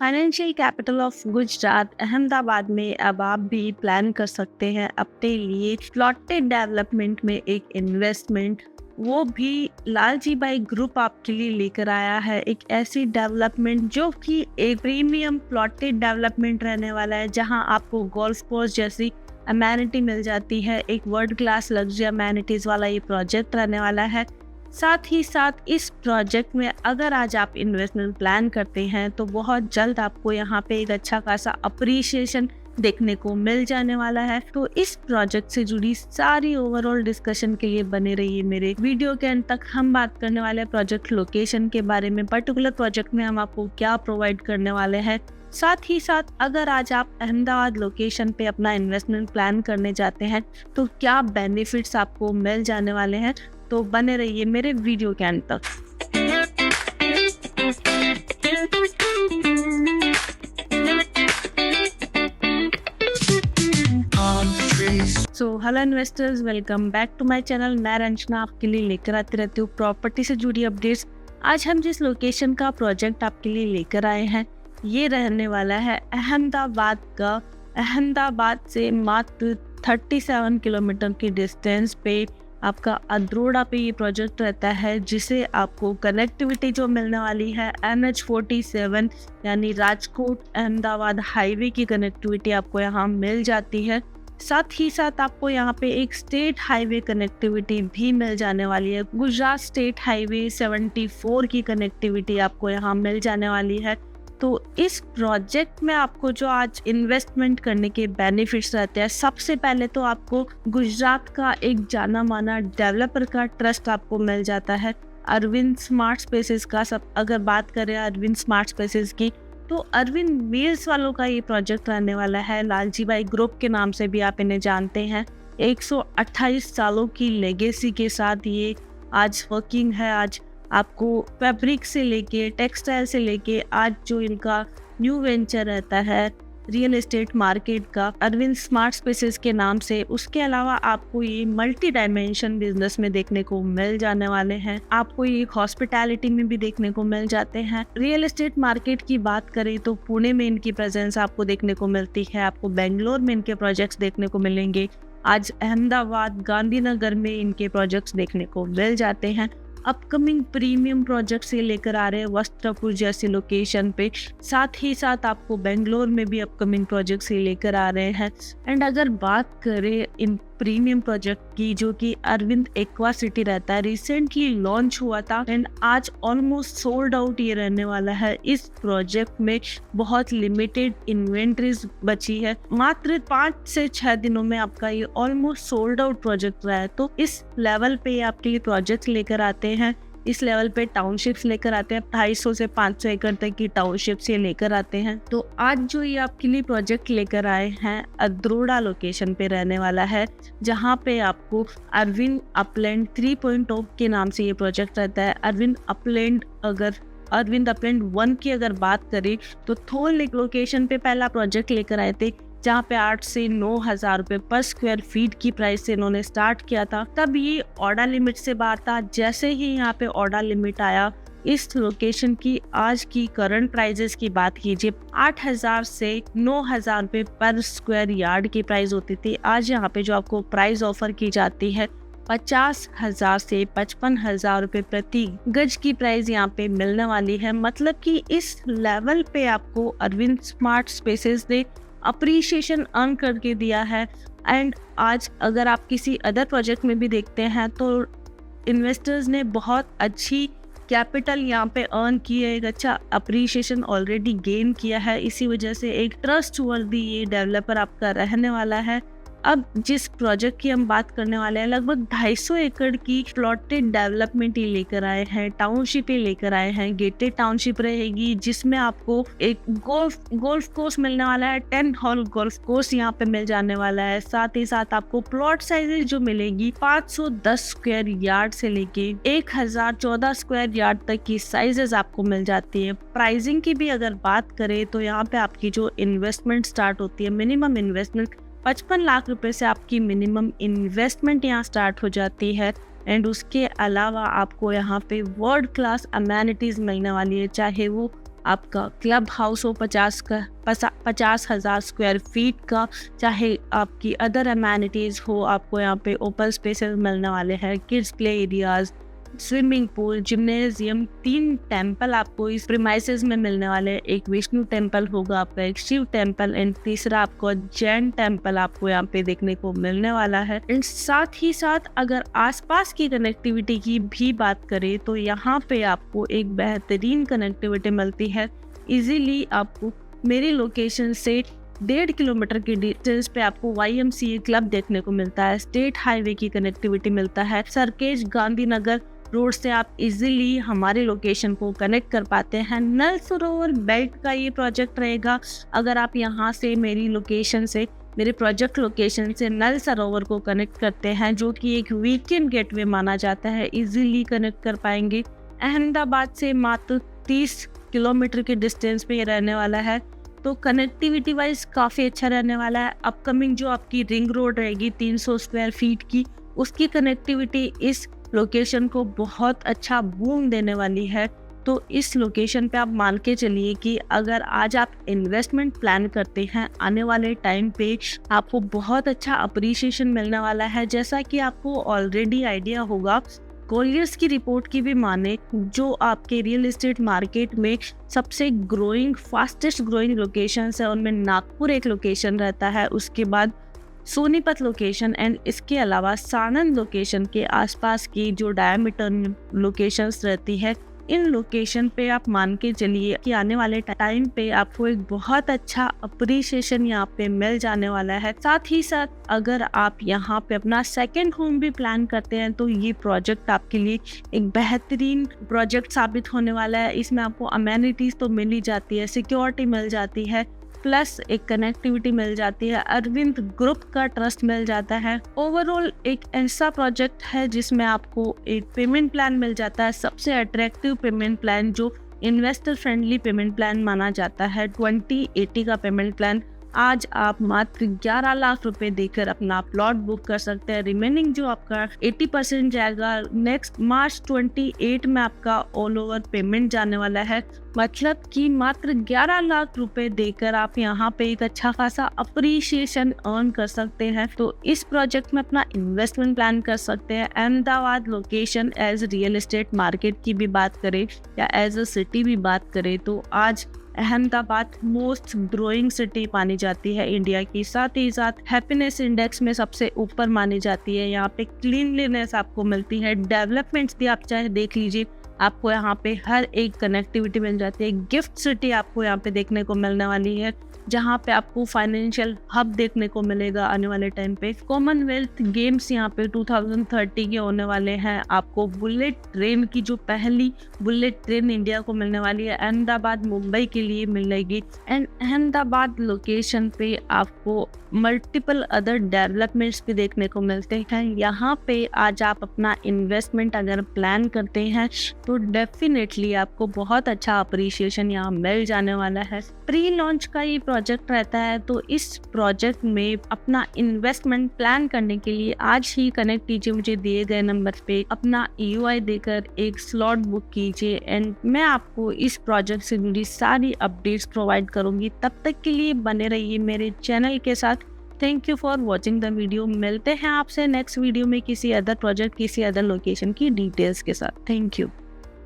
Financial capital of Gujarat Ahmedabad में अब आप भी प्लान कर सकते हैं अपने लिए प्लॉटेड डेवलपमेंट में एक इन्वेस्टमेंट। वो भी लालजी बाई ग्रुप आपके लिए लेकर आया है एक ऐसी डेवलपमेंट जो कि एक प्रीमियम प्लॉटेड डेवलपमेंट रहने वाला है, जहां आपको गोल्फ कोर्स जैसी अमेनिटी मिल जाती है। एक वर्ल्ड क्लास लग्जरी अमेनिटीज वाला ये प्रोजेक्ट रहने वाला है। साथ ही साथ इस प्रोजेक्ट में अगर आज आप इन्वेस्टमेंट प्लान करते हैं तो बहुत जल्द आपको यहाँ पे एक अच्छा खासा अप्रिशिएशन देखने को मिल जाने वाला है। तो इस प्रोजेक्ट से जुड़ी सारी ओवरऑल डिस्कशन के लिए बने रहिए मेरे वीडियो के अंत तक। हम बात करने वाले प्रोजेक्ट लोकेशन के बारे में, पर्टिकुलर प्रोजेक्ट में हम आपको क्या प्रोवाइड करने वाले हैं। साथ ही साथ अगर आज आप अहमदाबाद लोकेशन पे अपना इन्वेस्टमेंट प्लान करने जाते हैं तो क्या बेनिफिट्स आपको मिल जाने वाले हैं। तो बने रहिए मेरे वीडियो के अंत तक। Hello investors, welcome back to my channel. मैं रंजना आपके लिए लेकर आती रहती हूँ प्रॉपर्टी से जुड़ी अपडेट्स। आज हम जिस लोकेशन का प्रोजेक्ट आपके लिए लेकर आए हैं ये रहने वाला है अहमदाबाद का। अहमदाबाद से मात्र 37 किलोमीटर की डिस्टेंस पे आपका अद्रोड़ा पे ये प्रोजेक्ट रहता है, जिसे आपको कनेक्टिविटी जो मिलने वाली है NH47 यानी राजकोट अहमदाबाद हाईवे की कनेक्टिविटी आपको यहाँ मिल जाती है। साथ ही साथ आपको यहाँ पे एक स्टेट हाईवे कनेक्टिविटी भी मिल जाने वाली है। गुजरात स्टेट हाईवे 74 की कनेक्टिविटी आपको यहाँ मिल जाने वाली है। तो इस प्रोजेक्ट में आपको जो आज इन्वेस्टमेंट करने के बेनिफिट्स रहते हैं, सबसे पहले तो आपको गुजरात का एक जाना माना डेवलपर का ट्रस्ट आपको मिल जाता है, अरविंद स्मार्ट स्पेसेस का। सब अगर बात करें अरविंद स्मार्ट स्पेसेस की तो अरविंद व्हील्स वालों का ये प्रोजेक्ट रहने वाला है। लालजी बाई ग्रुप के नाम से भी आप इन्हें जानते हैं। 128 सालों की लेगेसी के साथ ये आज वर्किंग है। आज आपको फैब्रिक से लेके टेक्सटाइल से लेके आज जो इनका न्यू वेंचर रहता है रियल एस्टेट मार्केट का अरविंद स्मार्ट स्पेसेस के नाम से, उसके अलावा आपको ये मल्टी डायमेंशन बिजनेस में देखने को मिल जाने वाले हैं। आपको ये हॉस्पिटैलिटी में भी देखने को मिल जाते हैं। रियल एस्टेट मार्केट की बात करें तो पुणे में इनकी प्रेजेंस आपको देखने को मिलती है। आपको बेंगलोर में इनके प्रोजेक्ट्स देखने को मिलेंगे। आज अहमदाबाद गांधीनगर में इनके प्रोजेक्ट्स देखने को मिल जाते हैं। अपकमिंग प्रीमियम प्रोजेक्ट से लेकर आ रहे हैं वस्त्रपुर जैसी लोकेशन पे। साथ ही साथ आपको बेंगलोर में भी अपकमिंग प्रोजेक्ट से लेकर आ रहे हैं। एंड अगर बात करें इन प्रीमियम प्रोजेक्ट की, जो कि अरविंद एक्वा सिटी रहता है, रिसेंटली लॉन्च हुआ था एंड आज ऑलमोस्ट सोल्ड आउट ये रहने वाला है। इस प्रोजेक्ट में बहुत लिमिटेड इन्वेंट्रीज बची है। मात्र 5 से 6 दिनों में आपका ये ऑलमोस्ट सोल्ड आउट प्रोजेक्ट रहा है। तो इस लेवल पे ये आपके लिए प्रोजेक्ट लेकर आते हैं। इस लेवल पे टाउनशिप्स लेकर आते हैं। 250 से 500 एकड़ तक की टाउनशिप्स ये लेकर आते हैं। तो आज जो ये आपके लिए प्रोजेक्ट लेकर आए हैं अद्रोड़ा लोकेशन पे रहने वाला है, जहाँ पे आपको अरविंद अपलैंड 3.0 के नाम से ये प्रोजेक्ट रहता है। अरविंद अपलैंड 1 की अगर बात करें तो थोल लेक लोकेशन पे पहला प्रोजेक्ट लेकर आए थे, जहाँ पे 8 से 9,000 रुपए पर स्क्वायर फीट की प्राइस से इन्होंने स्टार्ट किया था। तब ये ऑर्डर लिमिट से बाहर था। जैसे ही यहाँ पे ऑर्डर लिमिट आया, इस लोकेशन की आज की करंट प्राइजेस की बात कीजिए, 8,000 से 9,000 रुपए पर स्क्वायर यार्ड की प्राइस होती थी। आज यहाँ पे जो आपको प्राइस ऑफर की जाती है 50,000 से 55,000 रुपए प्रति गज की प्राइस यहाँ पे मिलने वाली है। मतलब कि इस लेवल पे आपको अरविंद स्मार्ट स्पेसेस ने अप्रिशिएशन अर्न करके दिया है। एंड आज अगर आप किसी अदर प्रोजेक्ट में भी देखते हैं तो इन्वेस्टर्स ने बहुत अच्छी कैपिटल यहाँ पे अर्न की है, एक अच्छा अप्रिशिएशन ऑलरेडी गेन किया है। इसी वजह से एक ट्रस्ट वर्दी ये डेवलपर आपका रहने वाला है। अब जिस प्रोजेक्ट की हम बात करने वाले हैं, लगभग 250 एकड़ की प्लॉटेड डेवलपमेंट ही लेकर आए हैं। टाउनशिप ही लेकर आए हैं। गेटेड टाउनशिप रहेगी, जिसमें आपको एक गोल्फ कोर्स मिलने वाला है। 10 हॉल गोल्फ कोर्स यहाँ पे मिल जाने वाला है। साथ ही साथ आपको प्लॉट साइजेस जो मिलेगी 510 स्क्वायर यार्ड से लेके 1014 स्क्वायर यार्ड तक की साइजेस आपको मिल जाती है। प्राइसिंग की भी अगर बात करें तो यहाँ पे आपकी जो इन्वेस्टमेंट स्टार्ट होती है, मिनिमम इन्वेस्टमेंट 55 लाख रुपए से आपकी मिनिमम इन्वेस्टमेंट यहाँ स्टार्ट हो जाती है। एंड उसके अलावा आपको यहाँ पे वर्ल्ड क्लास अमेनिटीज मिलने वाली है, चाहे वो आपका क्लब हाउस हो 50,000 स्क्वायर फीट का, चाहे आपकी अदर अमेनिटीज़ हो, आपको यहाँ पे ओपन स्पेसेस मिलने वाले हैं, kids play areas, swimming pool, gymnasium, 3 temple आपको इस प्रीमाइसेस में मिलने वाले हैं। एक विष्णु टेम्पल होगा आपका, एक शिव टेम्पल एंड तीसरा आपको जैन टेम्पल आपको यहाँ पे देखने को मिलने वाला है। एंड साथ ही साथ अगर आसपास की कनेक्टिविटी की भी बात करें तो यहाँ पे आपको एक बेहतरीन कनेक्टिविटी मिलती है। इजीली आपको मेरी लोकेशन से 1.5 किलोमीटर की डिस्टेंस पे आपको YMCA क्लब देखने को मिलता है, स्टेट हाईवे की कनेक्टिविटी मिलता है, सरखेज गांधीनगर रोड से आप इजीली हमारे लोकेशन को कनेक्ट कर पाते हैं। नल सरोवर बेल्ट का ये प्रोजेक्ट रहेगा। अगर आप यहाँ से मेरी लोकेशन से, मेरे प्रोजेक्ट लोकेशन से नल सरोवर को कनेक्ट करते हैं, जो कि एक वीकेंड गेटवे माना जाता है, इजीली कनेक्ट कर पाएंगे। अहमदाबाद से मात्र 30 किलोमीटर के डिस्टेंस पे ये रहने वाला है, तो कनेक्टिविटी वाइज काफ़ी अच्छा रहने वाला है। अपकमिंग जो आपकी रिंग रोड रहेगी 300 स्क्वायर फीट की, उसकी कनेक्टिविटी इस लोकेशन को बहुत अच्छा बूम देने वाली है। तो इस लोकेशन पे आप मान के चलिए कि अगर आज आप इन्वेस्टमेंट प्लान करते हैं, आने वाले टाइम पे आपको बहुत अच्छा अप्रिसिएशन मिलने वाला है। जैसा कि आपको ऑलरेडी आइडिया होगा, कोलियर्स की रिपोर्ट की भी माने, जो आपके रियल एस्टेट मार्केट में सबसे फास्टेस्ट ग्रोइंग लोकेशंस है, उनमें नागपुर एक लोकेशन रहता है, उसके बाद सोनीपत लोकेशन एंड इसके अलावा सानंद लोकेशन के आसपास की जो डायमीटर लोकेशंस रहती है, इन लोकेशन पे आप मान के चलिए कि आने वाले टाइम पे आपको एक बहुत अच्छा अप्रिसिएशन यहाँ पे मिल जाने वाला है। साथ ही साथ अगर आप यहाँ पे अपना सेकंड होम भी प्लान करते हैं तो ये प्रोजेक्ट आपके लिए एक बेहतरीन प्रोजेक्ट साबित होने वाला है। इसमें आपको अमेनिटीज तो मिल ही जाती है, सिक्योरिटी मिल जाती है, प्लस एक कनेक्टिविटी मिल जाती है, अरविंद ग्रुप का ट्रस्ट मिल जाता है। ओवरऑल एक ऐसा प्रोजेक्ट है जिसमें आपको एक पेमेंट प्लान मिल जाता है, सबसे अट्रैक्टिव पेमेंट प्लान जो इन्वेस्टर फ्रेंडली पेमेंट प्लान माना जाता है, 2080 का पेमेंट प्लान। आज आप मात्र 11 लाख रुपए देकर अपना प्लॉट बुक कर सकते हैं। रिमेनिंग जो आपका 80% जाएगा नेक्स्ट मार्च 28 में आपका ऑल ओवर पेमेंट जाने वाला है। मतलब कि मात्र 11 लाख रुपए देकर आप यहाँ पे एक अच्छा खासा अप्रिसिएशन अर्न कर सकते हैं। तो इस प्रोजेक्ट में अपना इन्वेस्टमेंट प्लान कर सकते हैं। Ahmedabad location as real estate market की भी बात करें या एज अ सिटी भी बात करें तो आज अहमदाबाद मोस्ट ग्रोइंग सिटी मानी जाती है इंडिया की। साथ ही साथ हैप्पीनेस इंडेक्स में सबसे ऊपर मानी जाती है। यहाँ पे क्लीनलीनेस आपको मिलती है, डेवलपमेंट्स भी आप चाहे देख लीजिए, आपको यहाँ पे हर एक कनेक्टिविटी मिल जाती है। गिफ्ट सिटी आपको यहाँ पे देखने को मिलने वाली है, जहाँ पे आपको फाइनेंशियल हब देखने को मिलेगा आने वाले टाइम पे। कॉमनवेल्थ गेम्स यहाँ पे 2030 के होने वाले हैं। आपको बुलेट ट्रेन की जो पहली बुलेट ट्रेन इंडिया को मिलने वाली है, अहमदाबाद मुंबई के लिए मिलेगी। एंड अहमदाबाद लोकेशन पे आपको मल्टीपल अदर डेवलपमेंट्स भी देखने को मिलते हैं। यहाँ पे आज आप अपना इन्वेस्टमेंट अगर प्लान करते हैं तो डेफिनेटली आपको बहुत अच्छा अप्रिसिएशन यहाँ मिल जाने वाला है। प्री लॉन्च का ये प्रोजेक्ट रहता है, तो इस प्रोजेक्ट में अपना इन्वेस्टमेंट प्लान करने के लिए आज ही कनेक्ट कीजिए मुझे दिए गए नंबर पे, अपना EOI देकर एक स्लॉट बुक कीजिए एंड मैं आपको इस प्रोजेक्ट से जुड़ी सारी अपडेट्स प्रोवाइड करूंगी। तब तक के लिए बने रहिए मेरे चैनल के साथ। Thank you for watching the video. मिलते हैं आपसे नेक्स्ट वीडियो में किसी अदर प्रोजेक्ट, किसी अदर लोकेशन की डिटेल्स के साथ। Thank you.